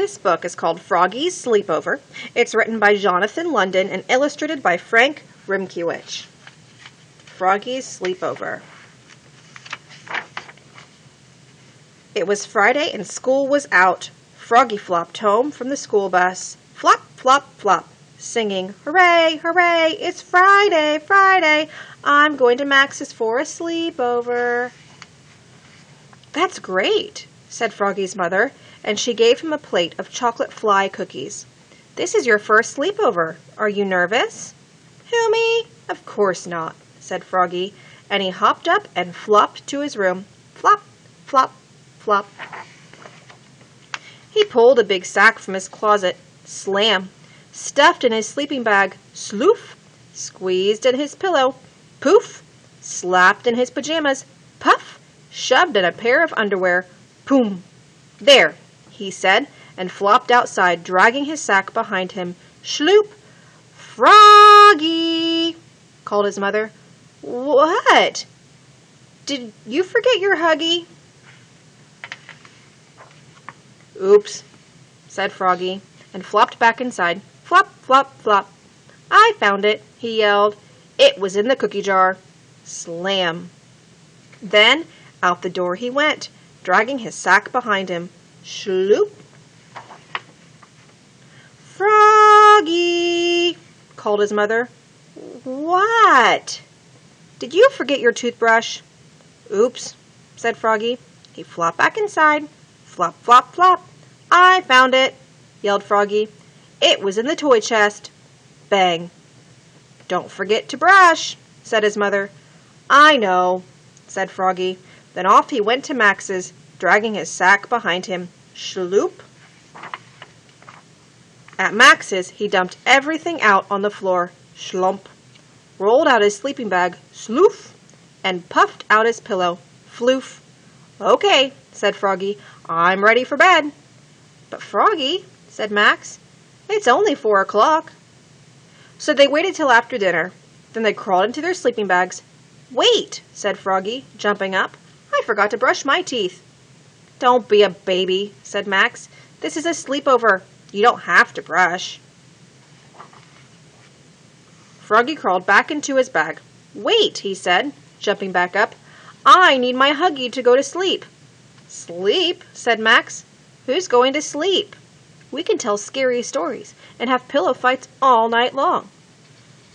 This book is called Froggy's Sleepover. It's written by Jonathan London and illustrated by Frank Rimkiewicz. Froggy's Sleepover. It was Friday and school was out. Froggy flopped home from the school bus. Flop, flop, flop, singing, "Hooray, hooray, it's Friday, Friday. I'm going to Max's for a sleepover." "That's great," said Froggy's mother, and she gave him a plate of chocolate fly cookies. "This is your first sleepover. Are you nervous?" "Who, me? Of course not," said Froggy, and he hopped up and flopped to his room. Flop, flop, flop. He pulled a big sack from his closet. Slam! Stuffed in his sleeping bag. Sloof! Squeezed in his pillow. Poof! Slapped in his pajamas. Puff! Shoved in a pair of underwear. Poom! "There," he said, and flopped outside, dragging his sack behind him. Schloop! "Froggy!" called his mother. "What? Did you forget your Huggy?" "Oops," said Froggy, and flopped back inside. Flop, flop, flop. "I found it," he yelled. "It was in the cookie jar." Slam! Then out the door he went, dragging his sack behind him. Schloop! "Froggy!" called his mother. "What? Did you forget your toothbrush?" "Oops," said Froggy. He flopped back inside. Flop, flop, flop. "I found it," yelled Froggy. "It was in the toy chest." Bang! "Don't forget to brush," said his mother. "I know," said Froggy. Then off he went to Max's, dragging his sack behind him. Schloop! At Max's, he dumped everything out on the floor. Schlump! Rolled out his sleeping bag. Sloof! And puffed out his pillow. Floof! "Okay," said Froggy. "I'm ready for bed." "But Froggy," said Max, "it's only 4 o'clock." So they waited till after dinner. Then they crawled into their sleeping bags. "Wait," said Froggy, jumping up. "I forgot to brush my teeth." "Don't be a baby," said Max. "This is a sleepover. You don't have to brush." Froggy crawled back into his bag. "Wait," he said, jumping back up. "I need my Huggy to go to sleep." "Sleep?" said Max. "Who's going to sleep? We can tell scary stories and have pillow fights all night long."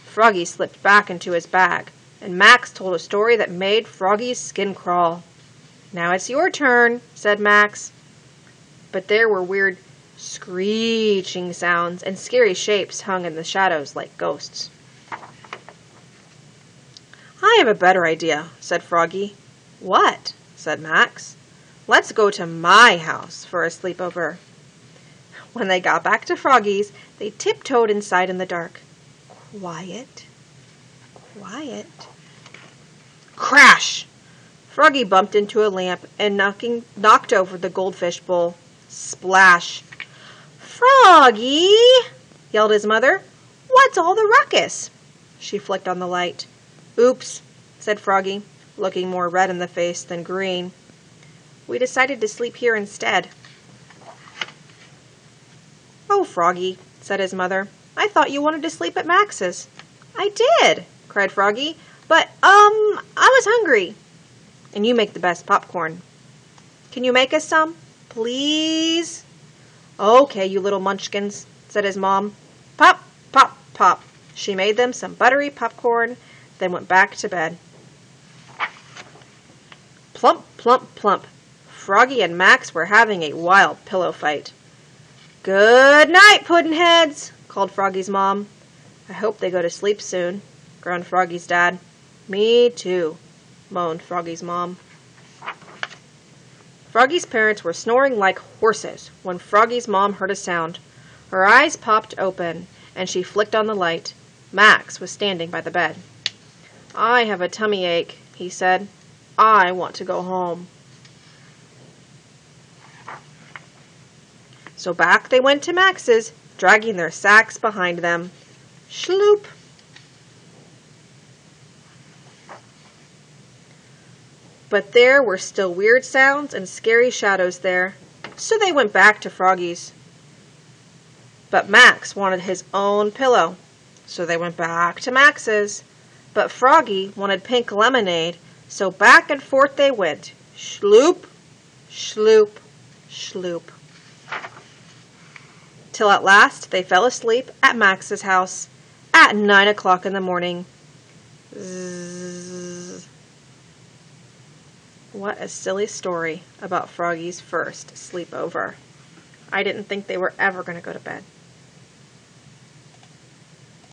Froggy slipped back into his bag, and Max told a story that made Froggy's skin crawl. "Now it's your turn," said Max. But there were weird screeching sounds, and scary shapes hung in the shadows like ghosts. "I have a better idea," said Froggy. "What?" said Max. "Let's go to my house for a sleepover." When they got back to Froggy's, they tiptoed inside in the dark. Quiet, quiet. Crash! Froggy bumped into a lamp and knocked over the goldfish bowl. Splash! "Froggy!" yelled his mother. "What's all the ruckus?" She flicked on the light. "Oops," said Froggy, looking more red in the face than green. "We decided to sleep here instead." "Oh, Froggy," said his mother, "I thought you wanted to sleep at Max's." "I did," cried Froggy, "but, I was hungry." "And you make the best popcorn. Can you make us some, please?" "Okay, you little munchkins," said his mom. Pop, pop, pop. She made them some buttery popcorn, then went back to bed. Plump, plump, plump. Froggy and Max were having a wild pillow fight. "Good night, Puddin'heads," called Froggy's mom. "I hope they go to sleep soon," groaned Froggy's dad. "Me too," moaned Froggy's mom. Froggy's parents were snoring like horses when Froggy's mom heard a sound. Her eyes popped open, and she flicked on the light. Max was standing by the bed. "I have a tummy ache," he said. "I want to go home." So back they went to Max's, dragging their sacks behind them. Schloop! But there were still weird sounds and scary shadows there, so they went back to Froggy's. But Max wanted his own pillow, so they went back to Max's. But Froggy wanted pink lemonade, so back and forth they went. Schloop, schloop, schloop. Till at last they fell asleep at Max's house at 9 o'clock in the morning. Zzz. What a silly story about Froggy's first sleepover. I didn't think they were ever going to go to bed.